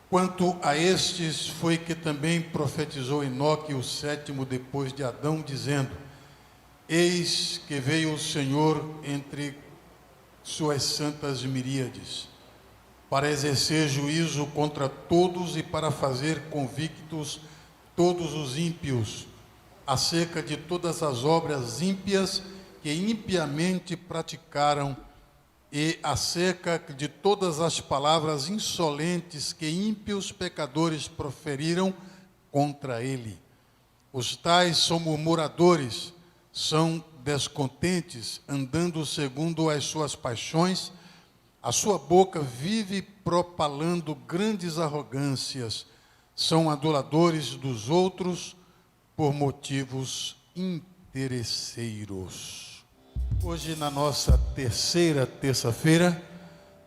Quanto a estes, foi que também profetizou Enoque, o sétimo depois de Adão, dizendo: Eis que veio o Senhor entre suas santas miríades, para exercer juízo contra todos e para fazer convictos todos os ímpios, acerca de todas as obras ímpias que impiamente praticaram, e acerca de todas as palavras insolentes que ímpios pecadores proferiram contra ele. Os tais são murmuradores, são descontentes, andando segundo as suas paixões. A sua boca vive propalando grandes arrogâncias, são aduladores dos outros por motivos interesseiros. Hoje, na nossa terceira terça-feira,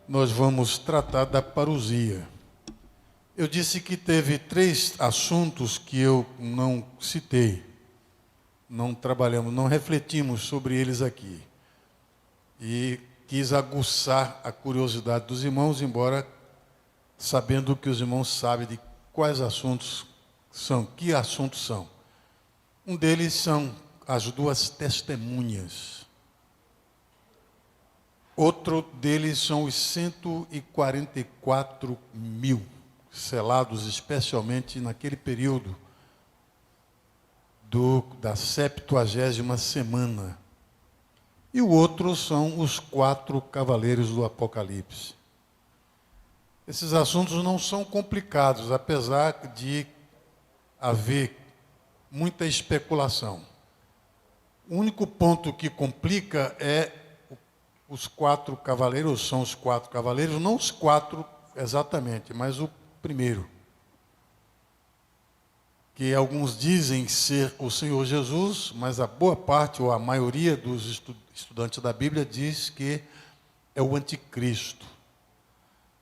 nós vamos tratar da parousia. Eu disse que teve 3 assuntos que eu não citei, não trabalhamos, não refletimos sobre eles aqui. E quis aguçar a curiosidade dos irmãos, embora sabendo que os irmãos sabem de quais assuntos são, que assuntos são. Um deles são as 2 testemunhas. Outro deles são os 144 mil, selados especialmente naquele período da 70ª semana. E o outro são os 4 cavaleiros do Apocalipse. Esses assuntos não são complicados, apesar de haver muita especulação. O único ponto que complica é os 4 cavaleiros, são os 4 cavaleiros, não os 4 exatamente, mas o primeiro, que alguns dizem ser o Senhor Jesus, mas a boa parte ou a maioria dos estudantes da Bíblia diz que é o anticristo,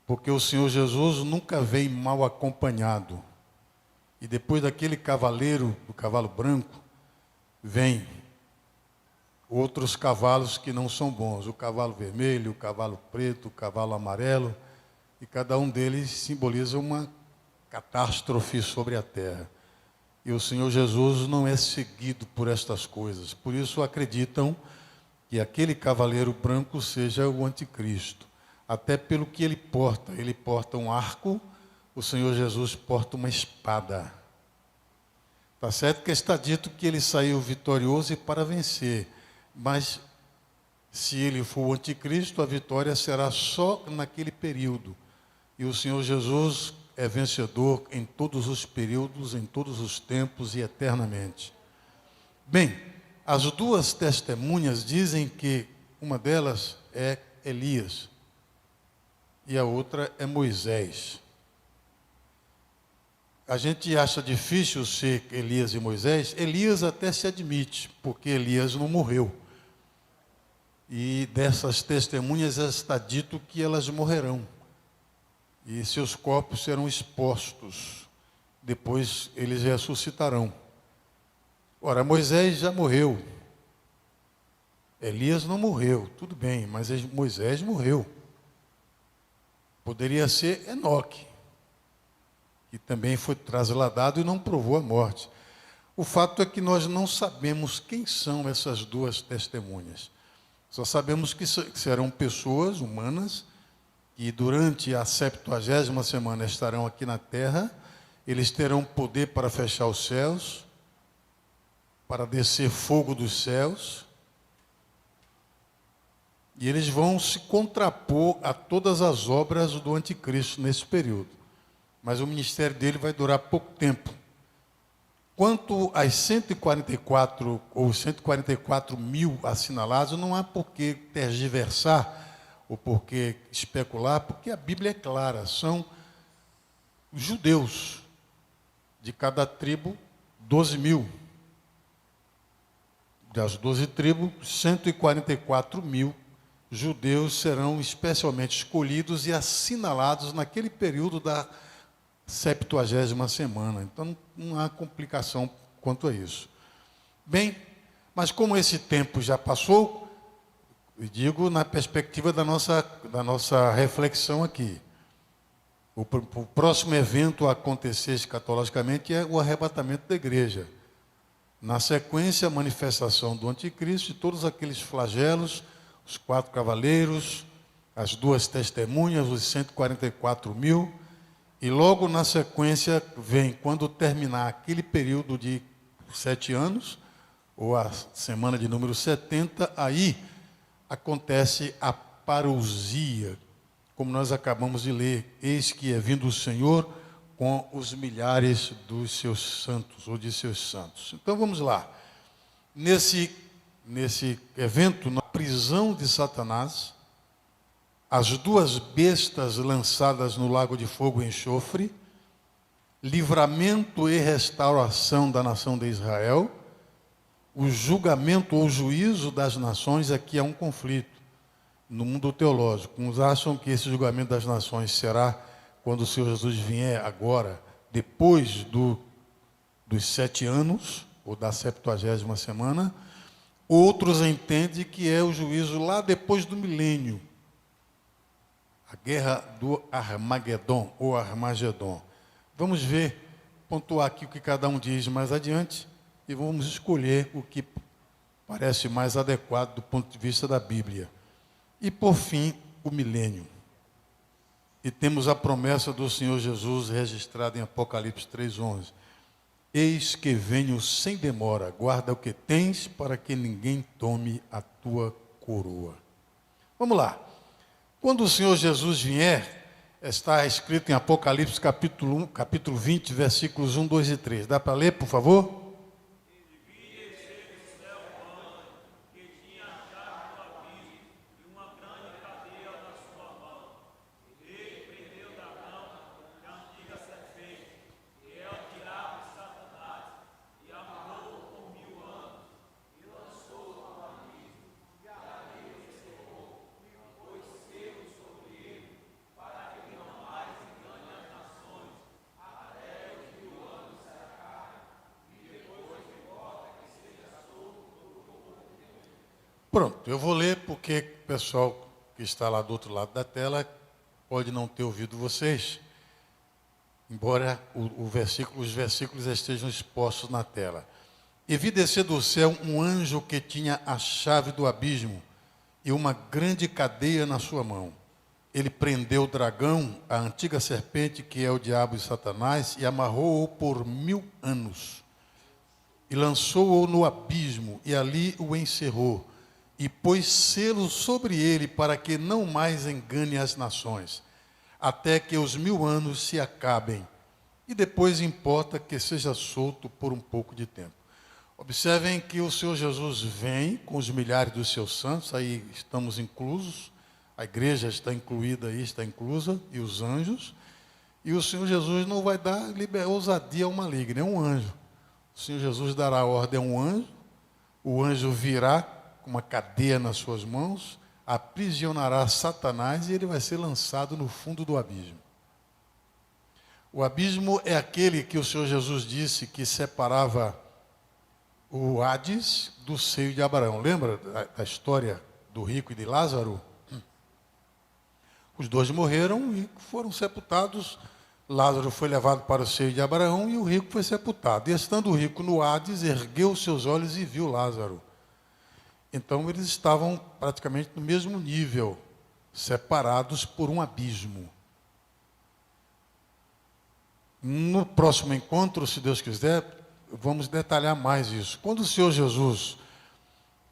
porque o Senhor Jesus nunca vem mal acompanhado. E depois daquele cavaleiro, do cavalo branco, vem outros cavalos que não são bons, o cavalo vermelho, o cavalo preto, o cavalo amarelo, e cada um deles simboliza uma catástrofe sobre a terra. E o Senhor Jesus não é seguido por estas coisas, por isso acreditam que aquele cavaleiro branco seja o anticristo, até pelo que ele porta um arco, o Senhor Jesus porta uma espada. Está certo que está dito que ele saiu vitorioso e para vencer, mas se ele for o anticristo, a vitória será só naquele período. E o Senhor Jesus é vencedor em todos os períodos, em todos os tempos e eternamente. Bem, as 2 testemunhas dizem que uma delas é Elias e a outra é Moisés. A gente acha difícil ser Elias e Moisés. Elias até se admite, porque Elias não morreu. E dessas testemunhas está dito que elas morrerão. E seus corpos serão expostos. Depois eles ressuscitarão. Ora, Moisés já morreu. Elias não morreu, tudo bem, mas Moisés morreu. Poderia ser Enoque, que também foi trasladado e não provou a morte. O fato é que nós não sabemos quem são essas 2 testemunhas. Só sabemos que serão pessoas humanas que durante a 70ª semana estarão aqui na terra. Eles terão poder para fechar os céus, para descer fogo dos céus, e eles vão se contrapor a todas as obras do anticristo nesse período. Mas o ministério dele vai durar pouco tempo. Quanto às 144 ou 144 mil assinalados, não há por que tergiversar ou por que especular, porque a Bíblia é clara, são judeus, de cada tribo, 12 mil. Das 12 tribos, 144 mil judeus serão especialmente escolhidos e assinalados naquele período da 70ª semana. Então, não há complicação quanto a isso. Bem, mas como esse tempo já passou, eu digo na perspectiva da nossa reflexão aqui. O próximo evento a acontecer escatologicamente é o arrebatamento da igreja. Na sequência, a manifestação do anticristo e todos aqueles flagelos, os 4 cavaleiros, as 2 testemunhas, os 144.000. E logo na sequência vem, quando terminar aquele período de 7 anos, ou a semana de número 70, aí acontece a parousia, como nós acabamos de ler. Eis que é vindo o Senhor com os milhares dos seus santos, ou de seus santos. Então vamos lá. Nesse evento, na prisão de Satanás, as 2 bestas lançadas no lago de fogo e enxofre, livramento e restauração da nação de Israel, o julgamento ou juízo das nações. Aqui há um conflito no mundo teológico. Uns acham que esse julgamento das nações será quando o Senhor Jesus vier agora, depois dos 7 anos, ou da 70ª semana. Outros entendem que é o juízo lá depois do milênio, a guerra do Armagedon, ou Armagedon. Vamos ver, pontuar aqui o que cada um diz mais adiante, e vamos escolher o que parece mais adequado do ponto de vista da Bíblia. E, por fim, o milênio. E temos a promessa do Senhor Jesus registrada em Apocalipse 3:11. Eis que venho sem demora, guarda o que tens, para que ninguém tome a tua coroa. Vamos lá. Quando o Senhor Jesus vier, está escrito em Apocalipse capítulo 20, versículos 1, 2 e 3. Dá para ler, por favor? Pronto, eu vou ler porque o pessoal que está lá do outro lado da tela pode não ter ouvido vocês, embora os versículos estejam expostos na tela. E vi descer do céu um anjo que tinha a chave do abismo e uma grande cadeia na sua mão. Ele prendeu o dragão, a antiga serpente, que é o diabo e Satanás, e amarrou-o por 1000 anos. E lançou-o no abismo, e ali o encerrou. E pôs selo sobre ele, para que não mais engane as nações, até que os 1000 anos se acabem. E depois importa que seja solto por um pouco de tempo. Observem que o Senhor Jesus vem com os milhares dos seus santos, aí estamos inclusos, a igreja está incluída aí, está inclusa, e os anjos. E o Senhor Jesus não vai dar ousadia ao maligno, é um anjo. O Senhor Jesus dará ordem a um anjo, o anjo virá com uma cadeia nas suas mãos, aprisionará Satanás e ele vai ser lançado no fundo do abismo. O abismo é aquele que o Senhor Jesus disse que separava o Hades do seio de Abraão. Lembra da história do rico e de Lázaro? Os 2 morreram e foram sepultados. Lázaro foi levado para o seio de Abraão e o rico foi sepultado. E estando o rico no Hades, ergueu os seus olhos e viu Lázaro. Então eles estavam praticamente no mesmo nível, separados por um abismo. No próximo encontro, se Deus quiser, vamos detalhar mais isso. Quando o Senhor Jesus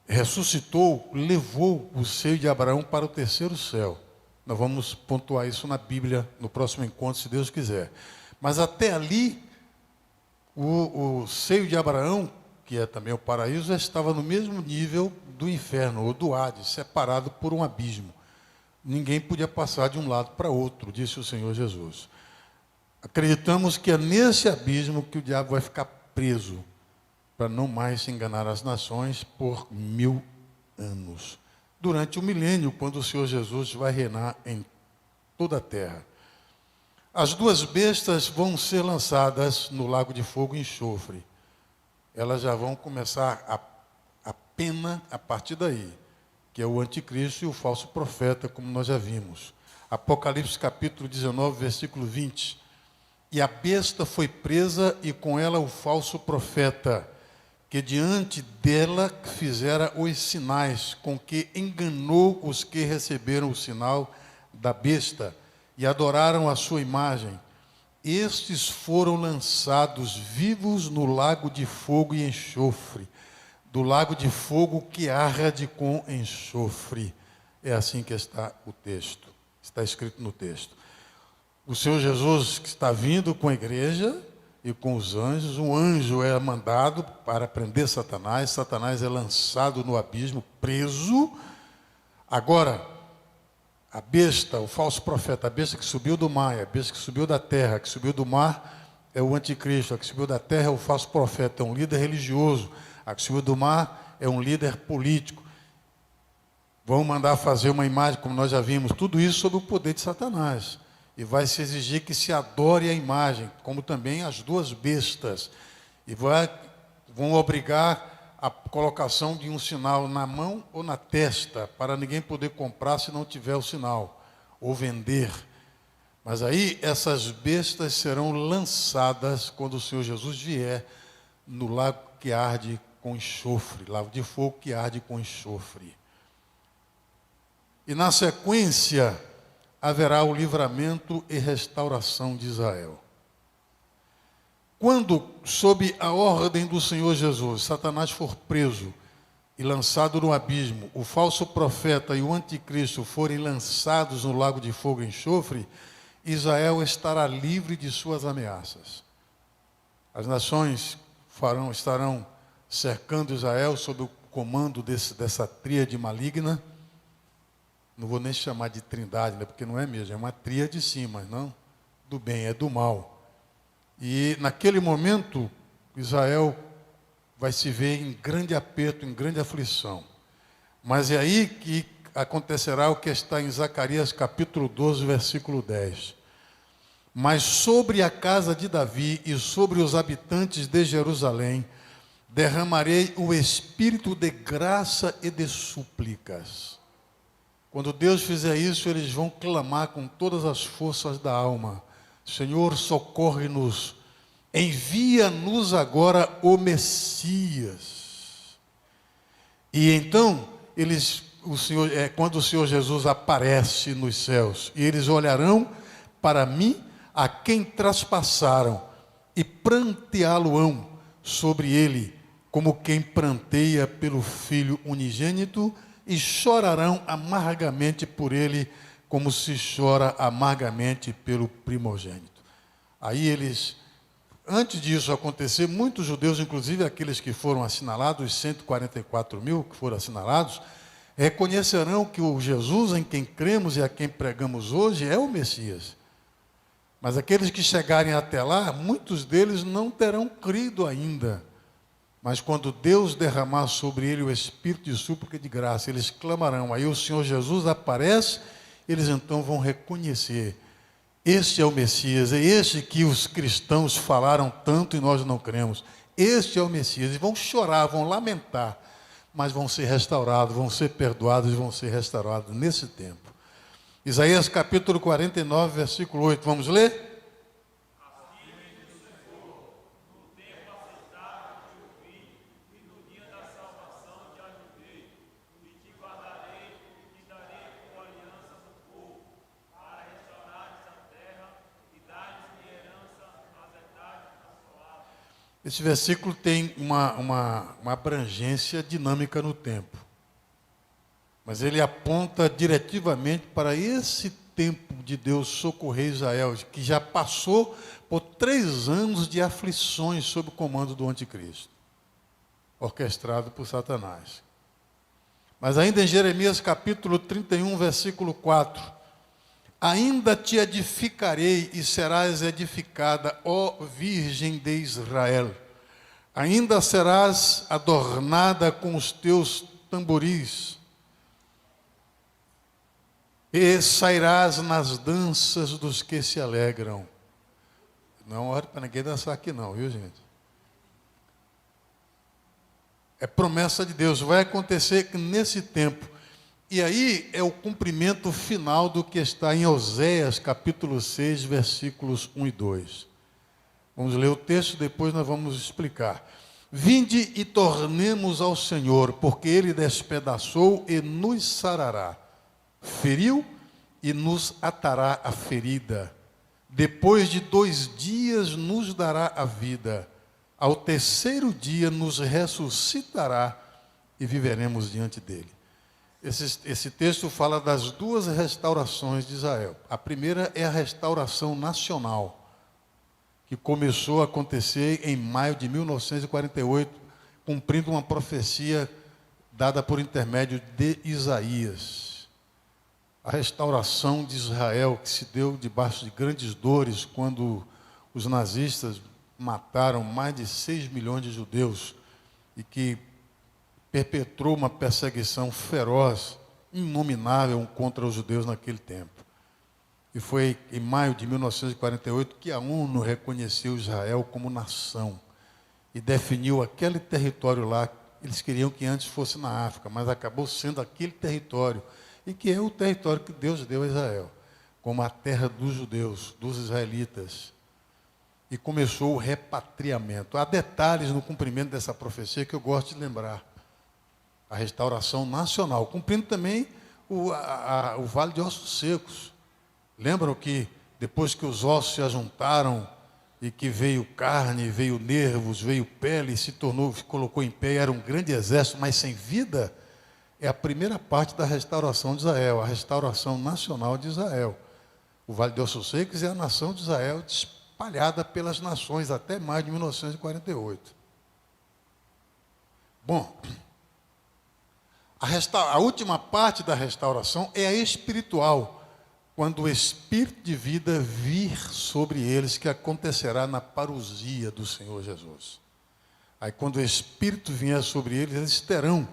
ressuscitou, levou o seio de Abraão para o 3º céu. Nós vamos pontuar isso na Bíblia no próximo encontro, se Deus quiser. Mas até ali, o seio de Abraão, que é também o paraíso, estava no mesmo nível do inferno, ou do Hades, separado por um abismo. Ninguém podia passar de um lado para outro, disse o Senhor Jesus. Acreditamos que é nesse abismo que o diabo vai ficar preso, para não mais se enganar as nações por 1000 anos. Durante o milênio, quando o Senhor Jesus vai reinar em toda a terra. As 2 bestas vão ser lançadas no lago de fogo e enxofre. Elas já vão começar a pena a partir daí, que é o anticristo e o falso profeta, como nós já vimos. Apocalipse capítulo 19, versículo 20. E a besta foi presa, e com ela o falso profeta, que diante dela fizera os sinais, com que enganou os que receberam o sinal da besta e adoraram a sua imagem. Estes foram lançados vivos no lago de fogo e enxofre, do lago de fogo que arde com enxofre. É assim que está o texto, está escrito no texto. O Senhor Jesus que está vindo com a igreja e com os anjos, um anjo é mandado para prender Satanás, Satanás é lançado no abismo, preso. Agora, a besta, o falso profeta, a besta que subiu do mar, a besta que subiu da terra, a que subiu do mar é o anticristo, a que subiu da terra é o falso profeta, é um líder religioso, a que subiu do mar é um líder político. Vão mandar fazer uma imagem, como nós já vimos, tudo isso sob o poder de Satanás. E vai se exigir que se adore a imagem, como também as duas bestas. E vão obrigar a colocação de um sinal na mão ou na testa, para ninguém poder comprar se não tiver o sinal, ou vender. Mas aí essas bestas serão lançadas quando o Senhor Jesus vier no lago que arde com enxofre, lago de fogo que arde com enxofre. E na sequência haverá o livramento e restauração de Israel. Quando, sob a ordem do Senhor Jesus, Satanás for preso e lançado no abismo, o falso profeta e o anticristo forem lançados no lago de fogo e enxofre, Israel estará livre de suas ameaças. As nações estarão cercando Israel sob o comando dessa tríade maligna. Não vou nem chamar de trindade, né, porque não é mesmo, é uma tríade sim, mas não do bem, é do mal. E naquele momento, Israel vai se ver em grande aperto, em grande aflição. Mas é aí que acontecerá o que está em Zacarias capítulo 12, versículo 10. Mas sobre a casa de Davi e sobre os habitantes de Jerusalém, derramarei o espírito de graça e de súplicas. Quando Deus fizer isso, eles vão clamar com todas as forças da alma: Senhor, socorre-nos, envia-nos agora o Messias. E então, quando o Senhor Jesus aparece nos céus, e eles olharão para mim, a quem traspassaram, e pranteá-lo-ão sobre ele, como quem pranteia pelo Filho unigênito, e chorarão amargamente por ele, como se chora amargamente pelo primogênito. Aí eles, antes disso acontecer, muitos judeus, inclusive aqueles que foram assinalados, os 144 mil que foram assinalados, reconhecerão que o Jesus em quem cremos e a quem pregamos hoje é o Messias. Mas aqueles que chegarem até lá, muitos deles não terão crido ainda. Mas quando Deus derramar sobre ele o espírito de súplica e de graça, eles clamarão. Aí o Senhor Jesus aparece, eles então vão reconhecer: este é o Messias, é este que os cristãos falaram tanto e nós não cremos. Este é o Messias. E vão chorar, vão lamentar, mas vão ser restaurados, vão ser perdoados, vão ser restaurados nesse tempo. Isaías capítulo 49, versículo 8, vamos ler? Esse versículo tem uma abrangência dinâmica no tempo. Mas ele aponta diretivamente para esse tempo de Deus socorrer Israel, que já passou por 3 anos de aflições sob o comando do anticristo, orquestrado por Satanás. Mas ainda em Jeremias capítulo 31, versículo 4, ainda te edificarei e serás edificada, ó Virgem de Israel. Ainda serás adornada com os teus tamboris. E sairás nas danças dos que se alegram. Não olhe para ninguém dançar aqui não, viu gente? É promessa de Deus. Vai acontecer que nesse tempo E aí é o cumprimento final do que está em Oséias, capítulo 6, versículos 1 e 2. Vamos ler o texto, depois nós vamos explicar. Vinde e tornemos ao Senhor, porque Ele despedaçou e nos sarará. Feriu e nos atará a ferida. Depois de 2 dias nos dará a vida. Ao 3º dia nos ressuscitará e viveremos diante dele. Esse texto fala das 2 restaurações de Israel. A primeira é a restauração nacional, que começou a acontecer em maio de 1948, cumprindo uma profecia dada por intermédio de Isaías. A restauração de Israel, que se deu debaixo de grandes dores, quando os nazistas mataram mais de 6 milhões de judeus, e que perpetrou uma perseguição feroz, inominável contra os judeus naquele tempo. E foi em maio de 1948 que a ONU reconheceu Israel como nação e definiu aquele território lá. Eles queriam que antes fosse na África, mas acabou sendo aquele território, e que é o território que Deus deu a Israel, como a terra dos judeus, dos israelitas. E começou o repatriamento. Há detalhes no cumprimento dessa profecia que eu gosto de lembrar. A restauração nacional, cumprindo também o Vale de Ossos Secos. Lembram que depois que os ossos se ajuntaram e que veio carne, veio nervos, veio pele, se colocou em pé, era um grande exército, mas sem vida? É a primeira parte da restauração de Israel, a restauração nacional de Israel. O Vale de Ossos Secos é a nação de Israel espalhada pelas nações até maio de 1948. Bom, a última parte da restauração é a espiritual, quando o Espírito de vida vir sobre eles, que acontecerá na parousia do Senhor Jesus. Aí, quando o Espírito vier sobre eles, eles terão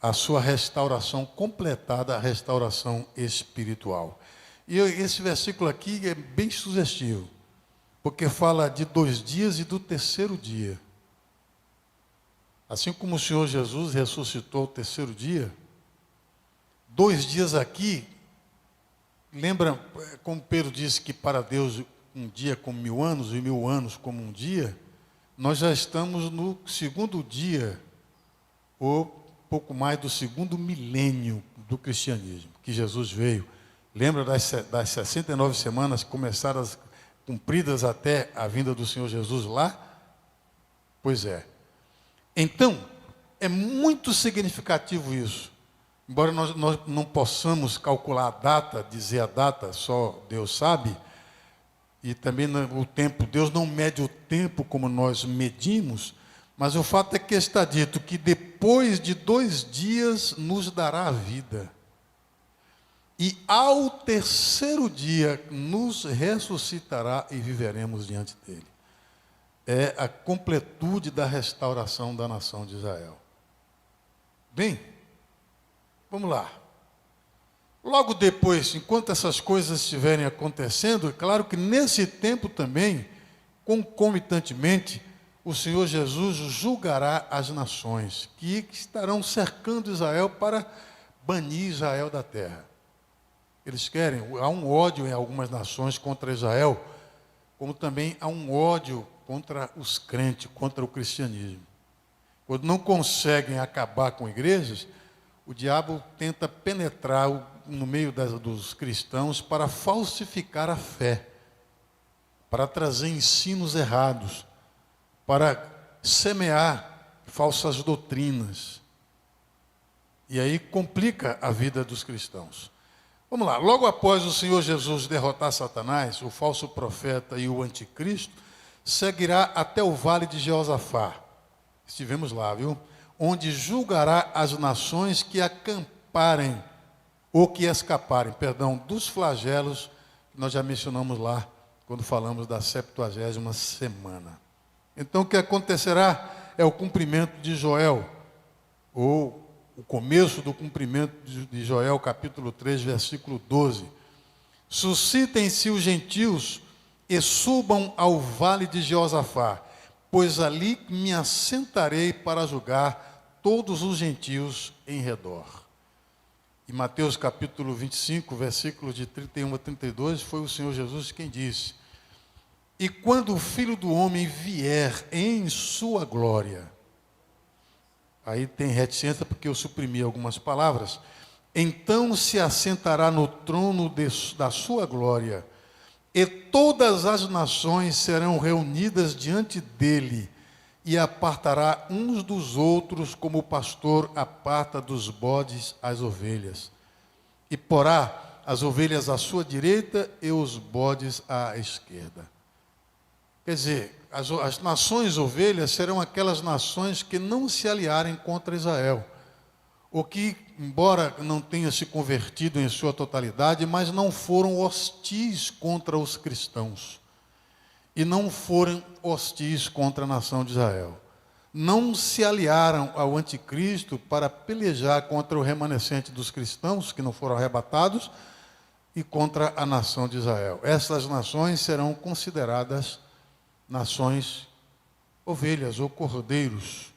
a sua restauração completada, a restauração espiritual. E esse versículo aqui é bem sugestivo, porque fala de 2 dias e do 3º dia. Assim como o Senhor Jesus ressuscitou o 3º dia, 2 dias aqui, lembra como Pedro disse que para Deus um dia como 1000 anos e 1000 anos como um dia? Nós já estamos no 2º dia, ou pouco mais do 2º milênio do cristianismo, que Jesus veio. Lembra das 69 semanas que começaram cumpridas até a vinda do Senhor Jesus lá? Pois é. Então, é muito significativo isso. Embora nós não possamos calcular a data, dizer a data, só Deus sabe, e também o tempo, Deus não mede o tempo como nós medimos, mas o fato é que está dito que depois de 2 dias nos dará a vida. E ao 3º dia nos ressuscitará e viveremos diante dele. É a completude da restauração da nação de Israel. Bem, vamos lá. Logo depois, enquanto essas coisas estiverem acontecendo, é claro que nesse tempo também, concomitantemente, o Senhor Jesus julgará as nações que estarão cercando Israel para banir Israel da terra. Eles querem, há um ódio em algumas nações contra Israel, como também há um ódio contra os crentes, contra o cristianismo. Quando não conseguem acabar com igrejas, o diabo tenta penetrar no meio dos cristãos para falsificar a fé, para trazer ensinos errados, para semear falsas doutrinas. E aí complica a vida dos cristãos. Vamos lá, logo após o Senhor Jesus derrotar Satanás, o falso profeta e o anticristo, seguirá até o vale de Jeosafá. Estivemos lá, viu? Onde julgará as nações que acamparem ou que escaparem, dos flagelos que nós já mencionamos lá, quando falamos da 70ª semana. Então o que acontecerá é o cumprimento de Joel, ou o começo do cumprimento de Joel, capítulo 3, versículo 12. Suscitem-se os gentios e subam ao vale de Jeosafá, pois ali me assentarei para julgar todos os gentios em redor. Em Mateus capítulo 25, versículos de 31 a 32, foi o Senhor Jesus quem disse: e quando o Filho do Homem vier em sua glória, aí tem reticência porque eu suprimi algumas palavras, então se assentará no trono da sua glória, e todas as nações serão reunidas diante dele, e apartará uns dos outros, como o pastor aparta dos bodes as ovelhas. E porá as ovelhas à sua direita e os bodes à esquerda. Quer dizer, as nações ovelhas serão aquelas nações que não se aliarem contra Israel, ou que, embora não tenham se convertido em sua totalidade, mas não foram hostis contra os cristãos, e não foram hostis contra a nação de Israel. Não se aliaram ao anticristo para pelejar contra o remanescente dos cristãos, que não foram arrebatados, e contra a nação de Israel. Essas nações serão consideradas nações ovelhas ou cordeiros.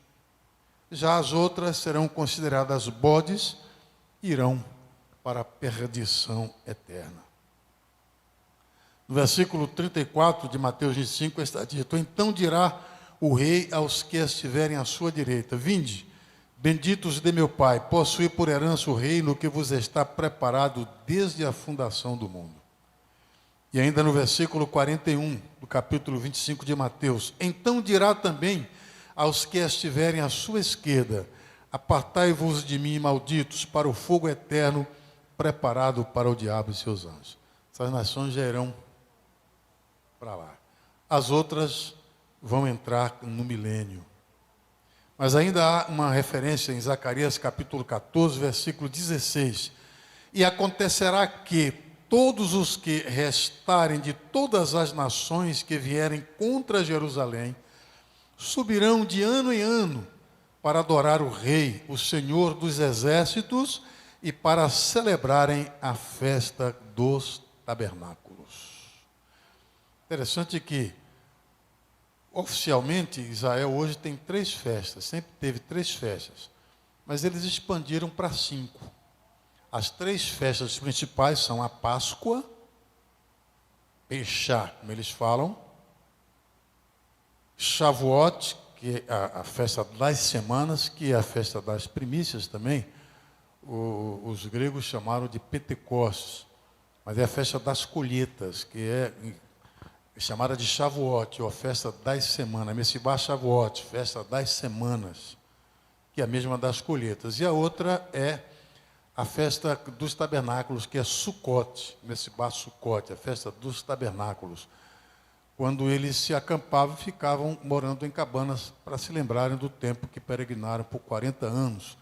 Já as outras serão consideradas bodes e irão para a perdição eterna. No versículo 34 de Mateus 25 está dito: então dirá o rei aos que estiverem à sua direita: vinde, benditos de meu Pai, possuí por herança o reino que vos está preparado desde a fundação do mundo. E ainda no versículo 41 do capítulo 25 de Mateus: então dirá também aos que estiverem à sua esquerda: apartai-vos de mim, malditos, para o fogo eterno preparado para o diabo e seus anjos. Essas nações já irão para lá. As outras vão entrar no milênio. Mas ainda há uma referência em Zacarias capítulo 14, versículo 16: e acontecerá que todos os que restarem de todas as nações que vierem contra Jerusalém subirão de ano em ano para adorar o Rei, o Senhor dos Exércitos, e para celebrarem a festa dos tabernáculos. Interessante que, oficialmente, Israel hoje tem 3 festas, sempre teve 3 festas, mas eles expandiram para 5. As 3 festas principais são a Páscoa, Peixá, como eles falam, Shavuot, que é a festa das semanas, que é a festa das primícias também. Os gregos chamaram de Pentecostes, mas é a festa das colheitas, que é chamada de Shavuot, ou a festa das semanas, Messibá Shavuot, festa das semanas, que é a mesma das colheitas. E a outra é a festa dos tabernáculos, que é Sukkot, Messibá Sukkot, a festa dos tabernáculos, quando eles se acampavam e ficavam morando em cabanas para se lembrarem do tempo que peregrinaram por 40 anos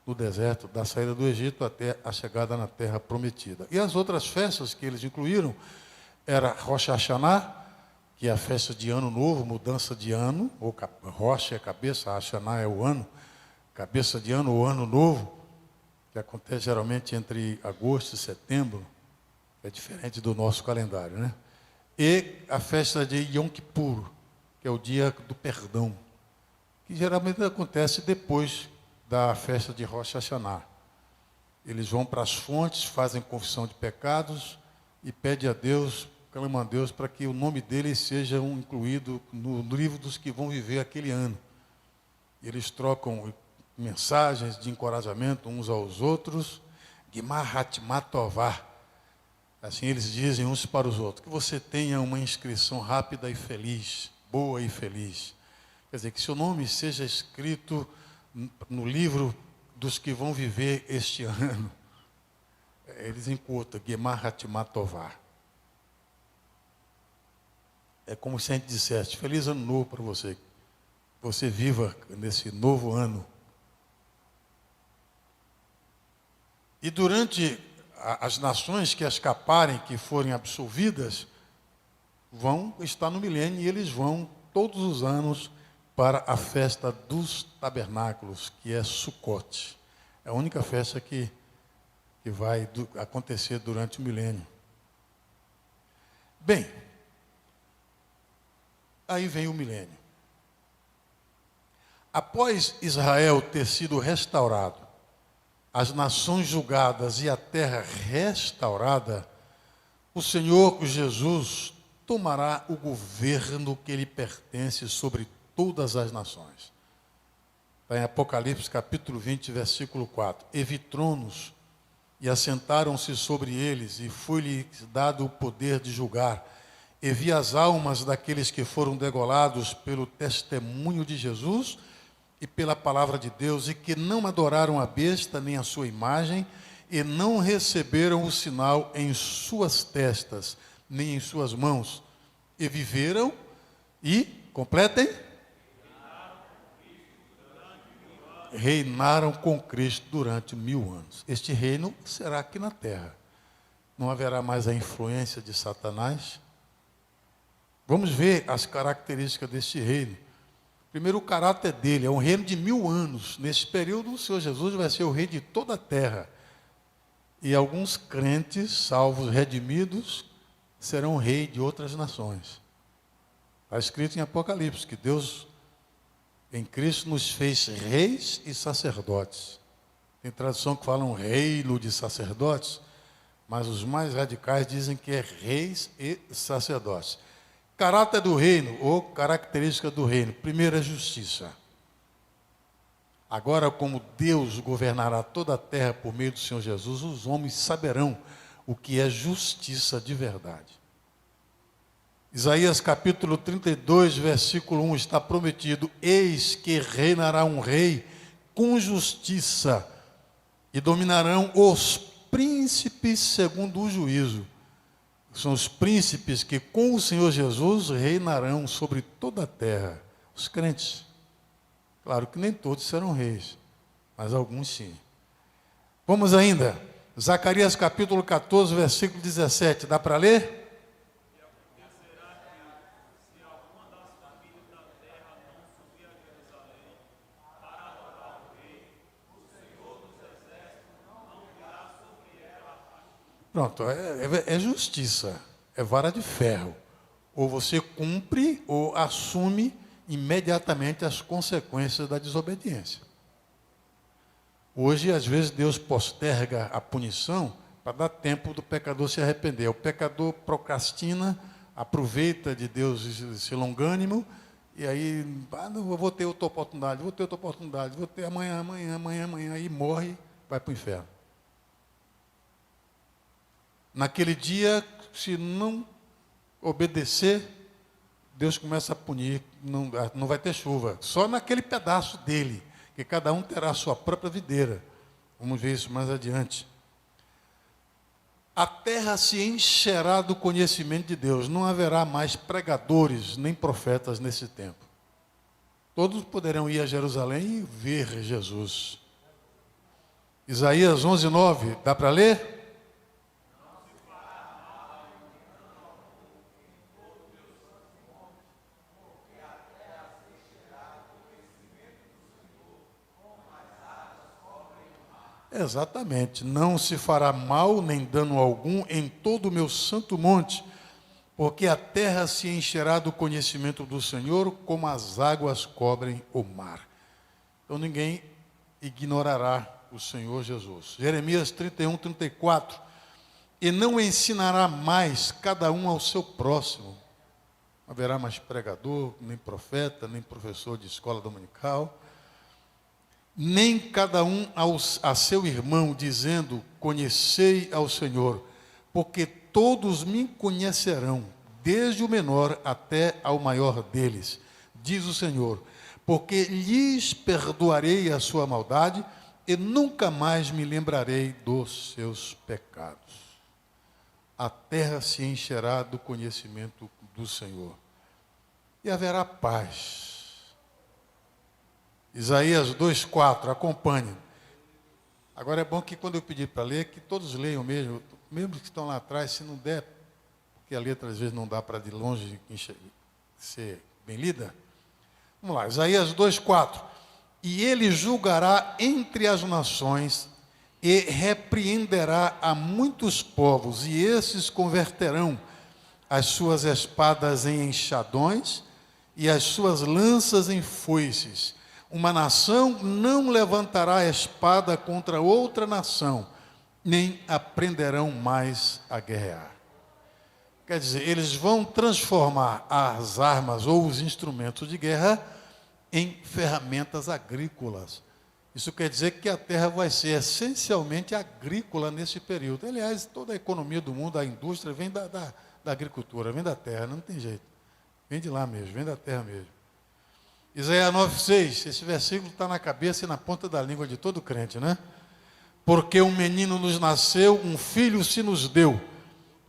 no deserto, da saída do Egito até a chegada na terra prometida. E as outras festas que eles incluíram era Rosh Hashanah, que é a festa de ano novo, mudança de ano, ou Rosh é cabeça, Hashanah é o ano, cabeça de ano ou ano novo, que acontece geralmente entre agosto e setembro, é diferente do nosso calendário, né? E a festa de Yom Kippur, que é o dia do perdão, que geralmente acontece depois da festa de Rosh Hashanah. Eles vão para as fontes, fazem confissão de pecados e pedem a Deus, clamam a Deus para que o nome deles seja incluído no livro dos que vão viver aquele ano. Eles trocam mensagens de encorajamento uns aos outros, Gimar Hatmat Tová. Assim eles dizem uns para os outros: que você tenha uma inscrição rápida e feliz, boa e feliz. Quer dizer, que seu nome seja escrito no livro dos que vão viver este ano. Eles encurtam, Gimar Hatmat Tová. É como se a gente dissesse: feliz ano novo para você. Que você viva nesse novo ano. E durante as nações que escaparem, que forem absolvidas, vão estar no milênio e eles vão todos os anos para a festa dos tabernáculos, que é Sukkot. É a única festa que vai acontecer durante o milênio. Bem, aí vem o milênio. Após Israel ter sido restaurado, as nações julgadas e a terra restaurada, o Senhor Jesus tomará o governo que lhe pertence sobre todas as nações. Está em Apocalipse capítulo 20, versículo 4. E vi tronos, e assentaram-se sobre eles, e foi-lhes dado o poder de julgar. E vi as almas daqueles que foram degolados pelo testemunho de Jesus e pela palavra de Deus, e que não adoraram a besta nem a sua imagem, e não receberam o sinal em suas testas, nem em suas mãos, e viveram, e, completem, reinaram com Cristo durante 1000 anos. Este reino será aqui na terra. Não haverá mais a influência de Satanás. Vamos ver as características deste reino. Primeiro, o caráter dele é um reino de 1000 anos. Nesse período, o Senhor Jesus vai ser o rei de toda a terra. E alguns crentes, salvos, redimidos, serão rei de outras nações. Está escrito em Apocalipse que Deus, em Cristo, nos fez reis e sacerdotes. Tem tradução que fala um reino de sacerdotes, mas os mais radicais dizem que é reis e sacerdotes. Caráter do reino, ou característica do reino. Primeiro, a justiça. Agora, como Deus governará toda a terra por meio do Senhor Jesus, os homens saberão o que é justiça de verdade. Isaías capítulo 32, versículo 1, está prometido: eis que reinará um rei com justiça, e dominarão os príncipes segundo o juízo. São os príncipes que com o Senhor Jesus reinarão sobre toda a terra. Os crentes. Claro que nem todos serão reis, mas alguns sim. Vamos ainda. Zacarias capítulo 14, versículo 17. Dá para ler? Pronto, é justiça, é vara de ferro. Ou você cumpre ou assume imediatamente as consequências da desobediência. Hoje, às vezes, Deus posterga a punição para dar tempo do pecador se arrepender. O pecador procrastina, aproveita de Deus esse longânimo, e aí, não, eu vou ter outra oportunidade, vou ter amanhã, e morre, vai para o inferno. Naquele dia, se não obedecer, Deus começa a punir, não vai ter chuva. Só naquele pedaço dele, que cada um terá a sua própria videira. Vamos ver isso mais adiante. A terra se encherá do conhecimento de Deus. Não haverá mais pregadores nem profetas nesse tempo. Todos poderão ir a Jerusalém e ver Jesus. Isaías 11:9, dá para ler? Exatamente, não se fará mal nem dano algum em todo o meu santo monte, porque a terra se encherá do conhecimento do Senhor, como as águas cobrem o mar. Então ninguém ignorará o Senhor Jesus. Jeremias 31, 34. E não ensinará mais cada um ao seu próximo. Não haverá mais pregador, nem profeta, nem professor de escola dominical, nem cada um a seu irmão, dizendo: conhecei ao Senhor, porque todos me conhecerão, desde o menor até ao maior deles, diz o Senhor, porque lhes perdoarei a sua maldade e nunca mais me lembrarei dos seus pecados. A terra se encherá do conhecimento do Senhor, e haverá paz. Isaías 2,4, acompanhe. Agora é bom que quando eu pedir para ler, que todos leiam mesmo que estão lá atrás, se não der, porque a letra às vezes não dá para de longe ser bem lida. Vamos lá, Isaías 2,4. E ele julgará entre as nações e repreenderá a muitos povos, e esses converterão as suas espadas em enxadões e as suas lanças em foices. Uma nação não levantará a espada contra outra nação, nem aprenderão mais a guerrear. Quer dizer, eles vão transformar as armas ou os instrumentos de guerra em ferramentas agrícolas. Isso quer dizer que a terra vai ser essencialmente agrícola nesse período. Aliás, toda a economia do mundo, a indústria, vem da agricultura, vem da terra, não tem jeito. Vem de lá mesmo, vem da terra mesmo. Isaías 9,6, esse versículo está na cabeça e na ponta da língua de todo crente, né? Porque um menino nos nasceu, um filho se nos deu,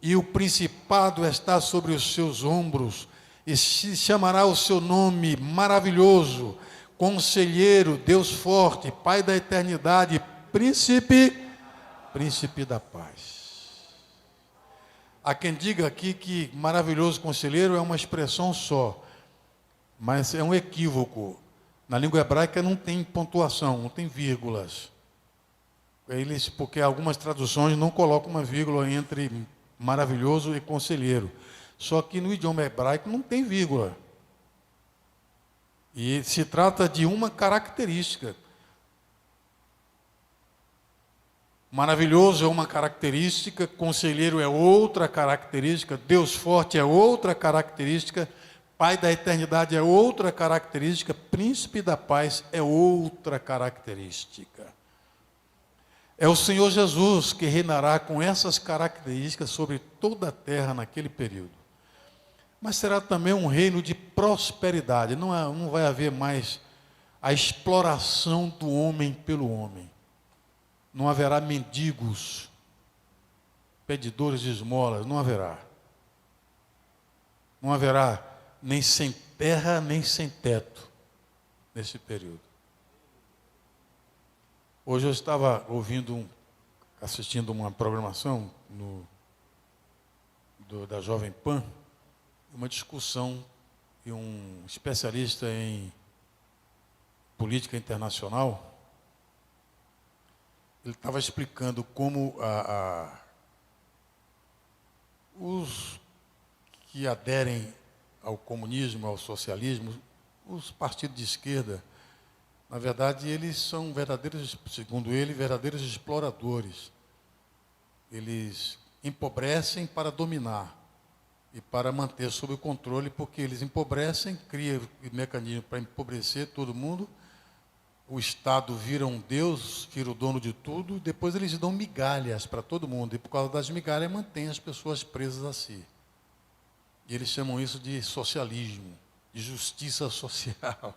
e o principado está sobre os seus ombros, e se chamará o seu nome maravilhoso, Conselheiro, Deus forte, Pai da eternidade, Príncipe da paz. Há quem diga aqui que maravilhoso conselheiro é uma expressão só, mas é um equívoco. Na língua hebraica não tem pontuação, não tem vírgulas. Porque algumas traduções não colocam uma vírgula entre maravilhoso e conselheiro. Só que no idioma hebraico não tem vírgula. E se trata de uma característica. Maravilhoso é uma característica, conselheiro é outra característica, Deus forte é outra característica, Pai da eternidade é outra característica, Príncipe da paz é outra característica. É o Senhor Jesus que reinará com essas características sobre toda a terra naquele período. Mas será também um reino de prosperidade. Não vai haver mais a exploração do homem pelo homem. Não haverá mendigos, pedidores de esmolas, não haverá. Não haverá nem sem terra, nem sem teto nesse período. Hoje eu estava assistindo uma programação da Jovem Pan, uma discussão e um especialista em política internacional, ele estava explicando como os que aderem ao comunismo, ao socialismo, os partidos de esquerda, na verdade, eles são verdadeiros, segundo ele, verdadeiros exploradores. Eles empobrecem para dominar e para manter sob o controle, porque eles empobrecem, criam mecanismos para empobrecer todo mundo, o Estado vira um Deus, vira o dono de tudo, depois eles dão migalhas para todo mundo, e por causa das migalhas mantém as pessoas presas a si. E eles chamam isso de socialismo, de justiça social.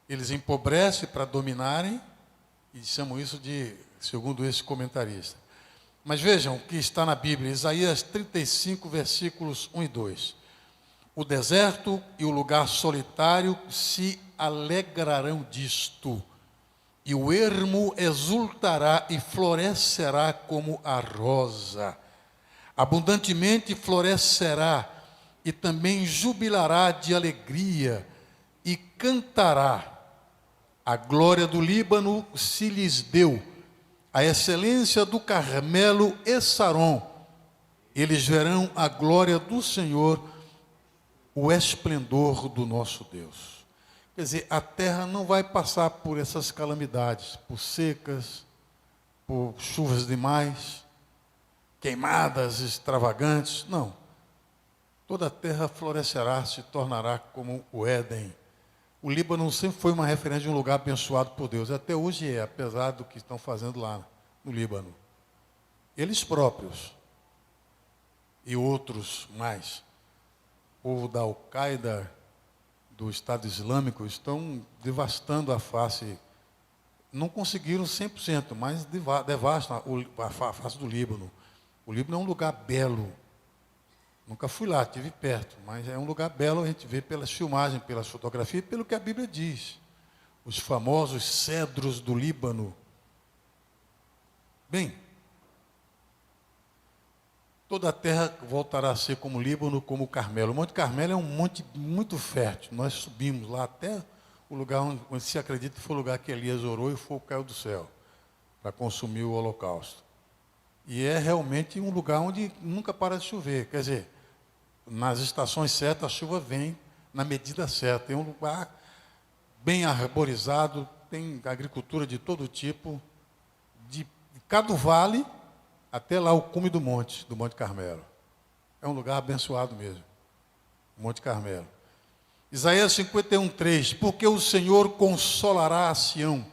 Eles empobrecem para dominarem e chamam isso de, segundo esse comentarista. Mas vejam o que está na Bíblia, Isaías 35, versículos 1 e 2. O deserto e o lugar solitário se alegrarão disto, e o ermo exultará e florescerá como a rosa. Abundantemente florescerá e também jubilará de alegria e cantará. A glória do Líbano se lhes deu, a excelência do Carmelo e Saron. Eles verão a glória do Senhor, o esplendor do nosso Deus. Quer dizer, a terra não vai passar por essas calamidades, por secas, por chuvas demais, queimadas extravagantes, não. Toda a terra florescerá, se tornará como o Éden. O Líbano sempre foi uma referência de um lugar abençoado por Deus. Até hoje é, apesar do que estão fazendo lá no Líbano. Eles próprios e outros mais, o povo da Al-Qaeda, do Estado Islâmico, estão devastando a face. Não conseguiram 100%, mas devastam a face do Líbano. O Líbano é um lugar belo. Nunca fui lá, estive perto, mas é um lugar belo, a gente vê pelas filmagens, pelas fotografias, pelo que a Bíblia diz. Os famosos cedros do Líbano. Bem, toda a terra voltará a ser como o Líbano, como o Carmelo. O Monte Carmelo é um monte muito fértil. Nós subimos lá até o lugar onde se acredita que foi o lugar que Elias orou e o fogo caiu do céu para consumir o holocausto. E é realmente um lugar onde nunca para de chover. Quer dizer, nas estações certas a chuva vem na medida certa. É um lugar bem arborizado, tem agricultura de todo tipo, de cada vale até lá o cume do Monte Carmelo. É um lugar abençoado mesmo, Monte Carmelo. Isaías 51:3, porque o Senhor consolará a Sião,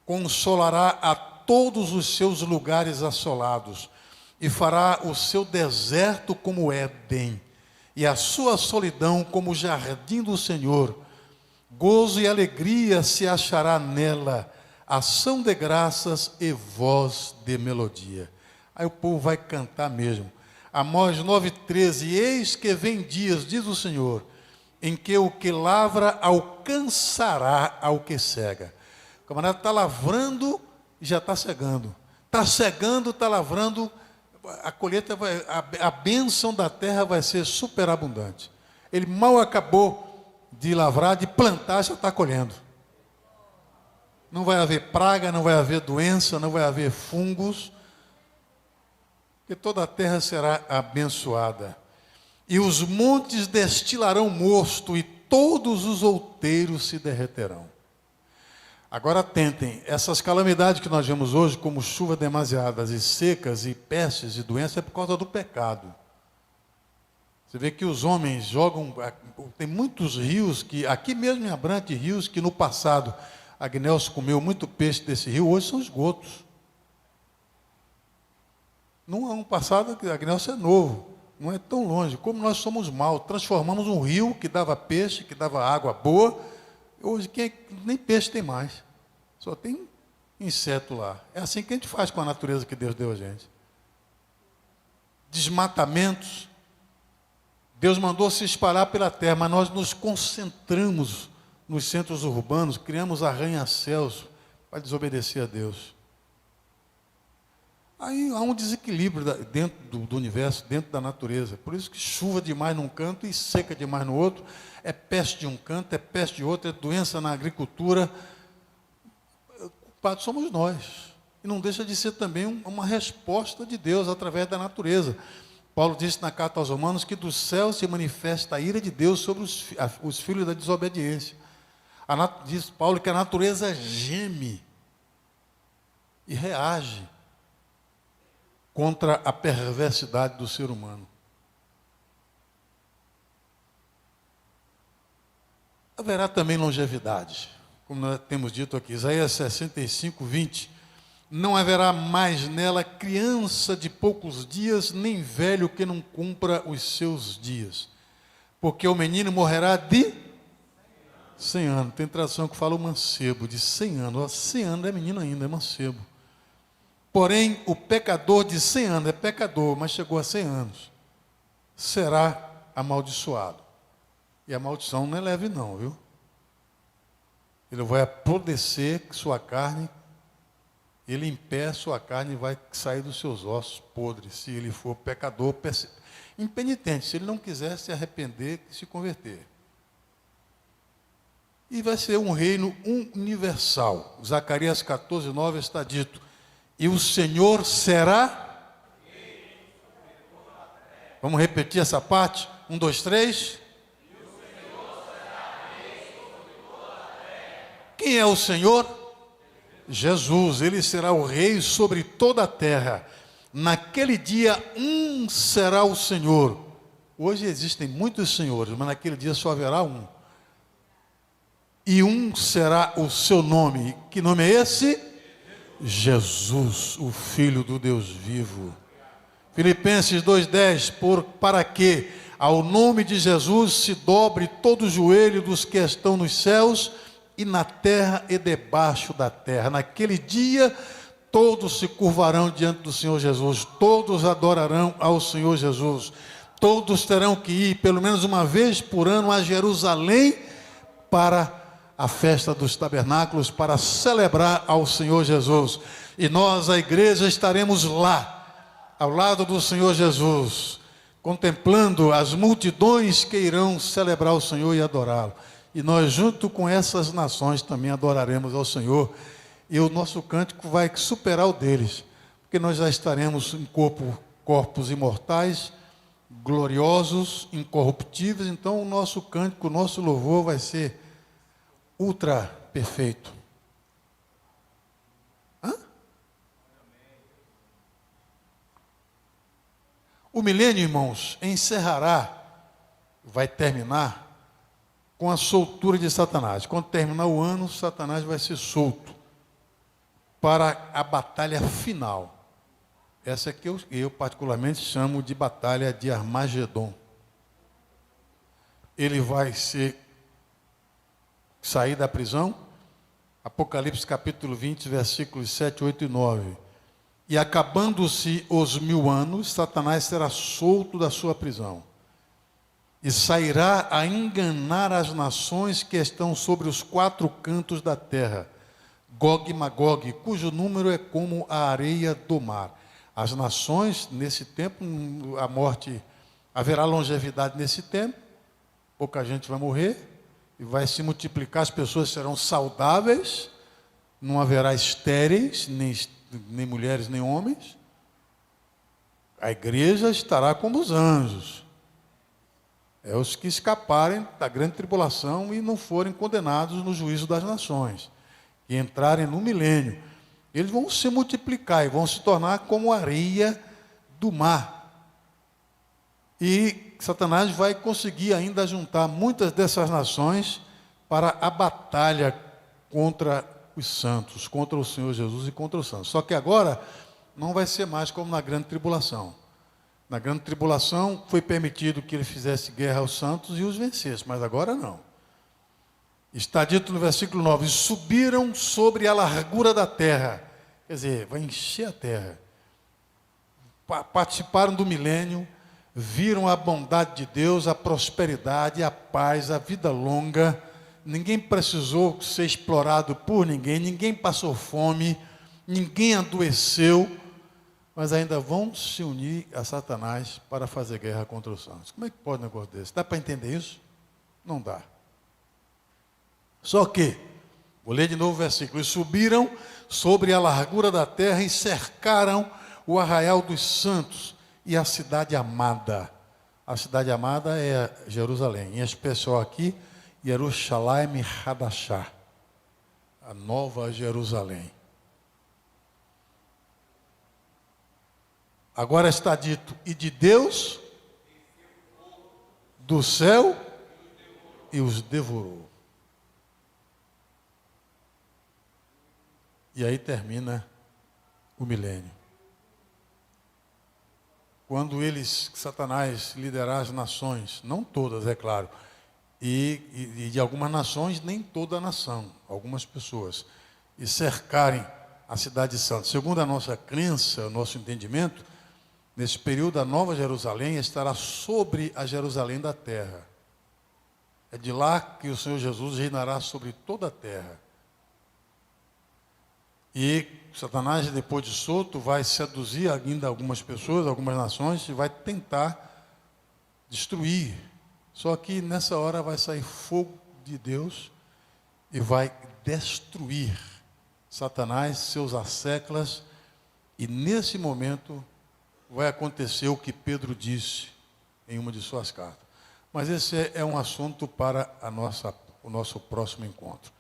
consolará a todos os seus lugares assolados, e fará o seu deserto como Éden, e a sua solidão como o jardim do Senhor. Gozo e alegria se achará nela, ação de graças e voz de melodia. Aí o povo vai cantar mesmo. Amós 9:13, eis que vem dias, diz o Senhor, em que o que lavra alcançará ao que cega. O camarada está lavrando e já está cegando. Está cegando, está lavrando, a colheita vai, a bênção da terra vai ser superabundante. Ele mal acabou de lavrar, de plantar, já está colhendo. Não vai haver praga, não vai haver doença, não vai haver fungos, porque toda a terra será abençoada. E os montes destilarão mosto, e todos os outeiros se derreterão. Agora atentem, essas calamidades que nós vemos hoje, como chuva demasiadas e secas e pestes e doenças, é por causa do pecado. Você vê que os homens jogam, tem muitos rios, que aqui mesmo em Abrante, rios que no passado Agnelso comeu muito peixe desse rio, hoje são esgotos. No ano passado, Agnelso é novo, não é tão longe. Como nós somos maus, transformamos um rio que dava peixe, que dava água boa, hoje nem peixe tem mais, só tem inseto lá. É assim que a gente faz com a natureza que Deus deu a gente. Desmatamentos, Deus mandou se espalhar pela terra, mas nós nos concentramos nos centros urbanos, criamos arranha-céus para desobedecer a Deus. Aí há um desequilíbrio dentro do universo, dentro da natureza. Por isso que chuva demais num canto e seca demais no outro, é peste de um canto, é peste de outro, é doença na agricultura. Culpados somos nós. E não deixa de ser também uma resposta de Deus através da natureza. Paulo disse na carta aos Romanos que do céu se manifesta a ira de Deus sobre os filhos da desobediência. Diz Paulo que a natureza geme e reage contra a perversidade do ser humano. Haverá também longevidade, como nós temos dito aqui, Isaías 65:20, não haverá mais nela criança de poucos dias, nem velho que não cumpra os seus dias, porque o menino morrerá de 100 anos, tem tradução que fala o mancebo, de 100 anos, 100 anos é menino ainda, é mancebo. Porém, o pecador de 100 anos, é pecador, mas chegou a 100 anos, será amaldiçoado. E a maldição não é leve não, viu? Ele vai apodrecer sua carne, ele em pé, sua carne vai sair dos seus ossos podres, se ele for pecador, impenitente, se ele não quiser se arrepender e se converter. E vai ser um reino universal. Zacarias 14:9 está dito, e o Senhor será... Vamos repetir essa parte? 1, 2, 3. Quem é o Senhor? Jesus, ele será o rei sobre toda a terra. Naquele dia, um será o Senhor. Hoje existem muitos senhores, mas naquele dia só haverá um. E um será o seu nome. Que nome é esse? Jesus, o Filho do Deus vivo. Filipenses 2:10, para que ao nome de Jesus se dobre todo o joelho dos que estão nos céus e na terra e debaixo da terra. Naquele dia, todos se curvarão diante do Senhor Jesus, todos adorarão ao Senhor Jesus, todos terão que ir, pelo menos uma vez por ano, a Jerusalém, para a festa dos tabernáculos, para celebrar ao Senhor Jesus. E nós, a igreja, estaremos lá, ao lado do Senhor Jesus, contemplando as multidões que irão celebrar o Senhor e adorá-lo. E nós, junto com essas nações, também adoraremos ao Senhor. E o nosso cântico vai superar o deles, porque nós já estaremos em corpos imortais, gloriosos, incorruptíveis. Então o nosso cântico, o nosso louvor vai ser ultra perfeito. Hã? O milênio, irmãos, encerrará, vai terminar com a soltura de Satanás. Quando terminar o ano, Satanás vai ser solto para a batalha final. Essa é que eu particularmente chamo de batalha de Armagedon. Ele vai sair da prisão, Apocalipse capítulo 20, versículos 7, 8 e 9. E acabando-se os 1000 anos, Satanás será solto da sua prisão e sairá a enganar as nações que estão sobre os 4 cantos da terra, Gog e Magog, cujo número é como a areia do mar. As nações, nesse tempo, a morte, haverá longevidade nesse tempo, pouca gente vai morrer, e vai se multiplicar, as pessoas serão saudáveis, não haverá estéreis, nem mulheres, nem homens. A igreja estará como os anjos. É os que escaparem da grande tribulação e não forem condenados no juízo das nações, e entrarem no milênio. Eles vão se multiplicar e vão se tornar como areia do mar. E Satanás vai conseguir ainda juntar muitas dessas nações para a batalha contra os santos, contra o Senhor Jesus e contra os santos. Só que agora não vai ser mais como na grande tribulação. Na grande tribulação foi permitido que ele fizesse guerra aos santos e os vencesse, mas agora não. Está dito no versículo 9, subiram sobre a largura da terra, quer dizer, vai encher a terra. Participaram do milênio, viram a bondade de Deus, a prosperidade, a paz, a vida longa. Ninguém precisou ser explorado por ninguém, ninguém passou fome, ninguém adoeceu, mas ainda vão se unir a Satanás para fazer guerra contra os santos. Como é que pode um negócio desse? Dá para entender isso? Não dá. Só que, vou ler de novo o versículo, e subiram sobre a largura da terra e cercaram o arraial dos santos e a cidade amada. A cidade amada é Jerusalém, em especial aqui, Yerushalayim Hadashah, a nova Jerusalém. Agora está dito, e de Deus, do céu, e os devorou. E aí termina o milênio. Quando Satanás liderar as nações, não todas, é claro, e de algumas nações, nem toda a nação, algumas pessoas, e cercarem a cidade santa. Segundo a nossa crença, o nosso entendimento, nesse período a Nova Jerusalém estará sobre a Jerusalém da terra. É de lá que o Senhor Jesus reinará sobre toda a terra. E Satanás, depois de solto, vai seduzir ainda algumas pessoas, algumas nações, e vai tentar destruir. Só que nessa hora vai sair fogo de Deus e vai destruir Satanás, seus asseclas, e nesse momento vai acontecer o que Pedro disse em uma de suas cartas. Mas esse é um assunto para o nosso próximo encontro.